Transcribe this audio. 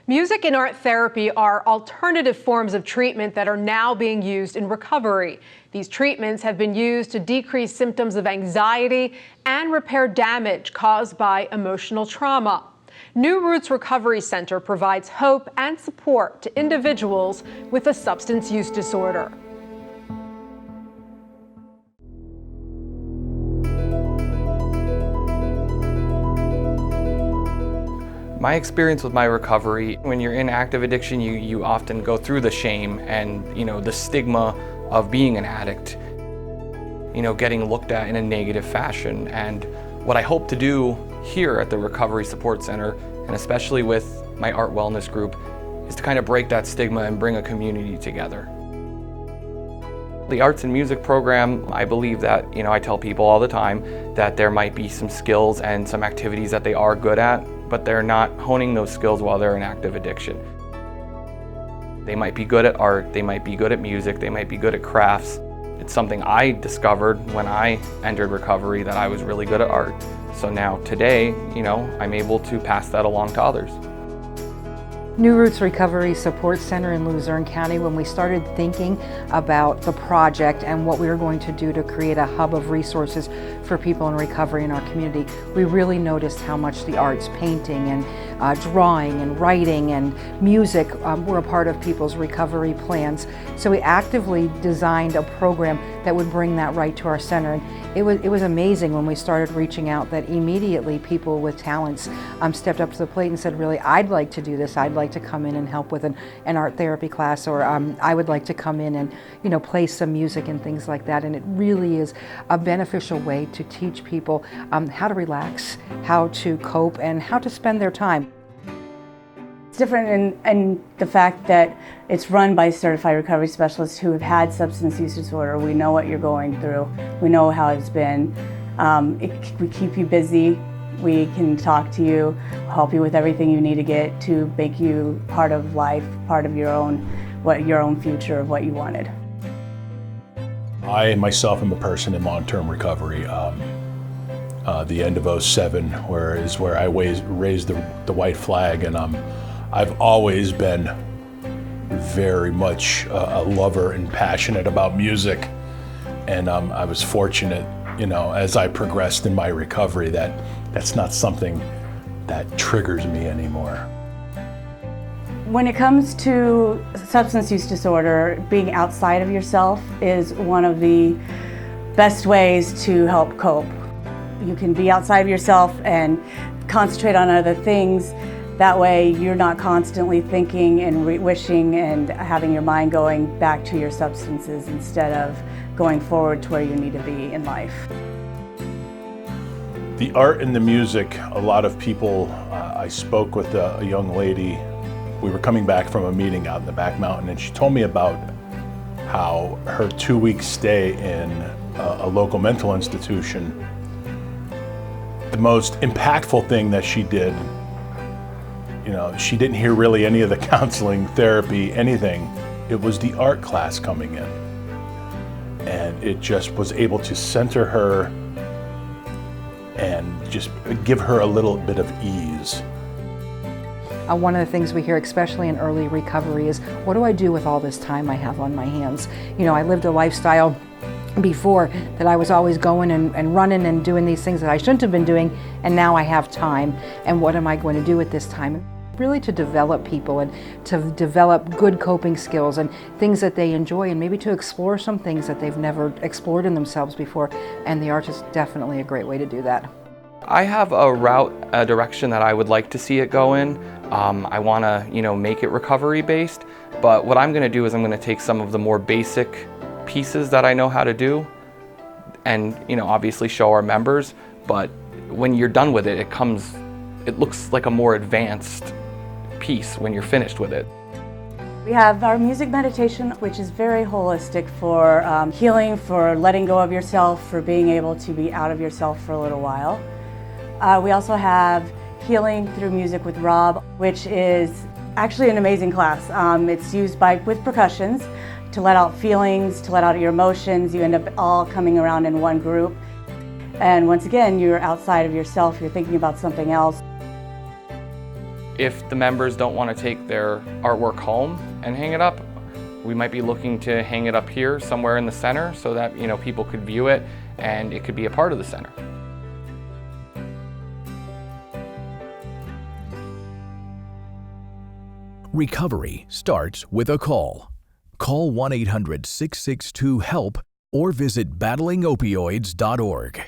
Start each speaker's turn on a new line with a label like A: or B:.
A: Music and art therapy are alternative forms of treatment that are now being used in recovery. These treatments have been used to decrease symptoms of anxiety and repair damage caused by emotional trauma. New Roots Recovery Center provides hope and support to individuals with a substance use disorder.
B: My experience with my recovery, when you're in active addiction, you often go through the shame and, the stigma of being an addict, getting looked at in a negative fashion. And what I hope to do here at the Recovery Support Center, and especially with my art wellness group, is to kind of break that stigma and bring a community together. The arts and music program, I believe that, I tell people all the time that there might be some skills and some activities that they are good at, but they're not honing those skills while they're in active addiction. They might be good at art, they might be good at music, they might be good at crafts. It's something I discovered when I entered recovery, that I was really good at art. So now today, I'm able to pass that along to others.
C: New Roots Recovery Support Center in Luzerne County, when we started thinking about the project and what we were going to do to create a hub of resources for people in recovery in our community, we really noticed how much the arts, painting and drawing and writing and music were a part of people's recovery plans. So we actively designed a program that would bring that right to our center. And it was amazing when we started reaching out that immediately people with talents stepped up to the plate and said, really, I'd like to do this. I'd like to come in and help with an art therapy class, or I would like to come in and play some music and things like that. And it really is a beneficial way to teach people how to relax, how to cope, and how to spend their time.
D: It's different in the fact that it's run by certified recovery specialists who have had substance use disorder. We know what you're going through. We know how it's been. We keep you busy. We can talk to you, help you with everything you need to get to make you part of life, part of your own future of what you wanted.
E: I myself am a person in long-term recovery. The end of '07, where I raised the white flag, and I've always been very much a lover and passionate about music. And I was fortunate, as I progressed in my recovery, that's not something that triggers me anymore.
D: When it comes to substance use disorder, being outside of yourself is one of the best ways to help cope. You can be outside of yourself and concentrate on other things. That way you're not constantly thinking and wishing and having your mind going back to your substances instead of going forward to where you need to be in life.
E: The art and the music, a lot of people, I spoke with a young lady. We were coming back from a meeting out in the back mountain, and she told me about how her 2-week stay in a local mental institution, the most impactful thing that she did, she didn't hear really any of the counseling, therapy, anything. It was the art class coming in. And it just was able to center her and just give her a little bit of ease.
C: One of the things we hear, especially in early recovery, is what do I do with all this time I have on my hands? I lived a lifestyle before that I was always going and running and doing these things that I shouldn't have been doing, and now I have time, and what am I going to do with this time? Really to develop people and to develop good coping skills and things that they enjoy, and maybe to explore some things that they've never explored in themselves before, and the art is definitely a great way to do that.
B: I have a direction that I would like to see it go in. I want to, make it recovery based, but what I'm going to do is I'm going to take some of the more basic pieces that I know how to do and, obviously show our members, but when you're done with it, it looks like a more advanced piece when you're finished with it.
D: We have our music meditation, which is very holistic for healing, for letting go of yourself, for being able to be out of yourself for a little while. We also have healing through music with Rob, which is actually an amazing class. It's used with percussions to let out feelings, to let out your emotions. You end up all coming around in one group. And once again, you're outside of yourself, you're thinking about something else.
B: If the members don't want to take their artwork home and hang it up, we might be looking to hang it up here somewhere in the center so that people could view it and it could be a part of the center.
F: Recovery starts with a call. Call 1-800-662-HELP or visit battlingopioids.org.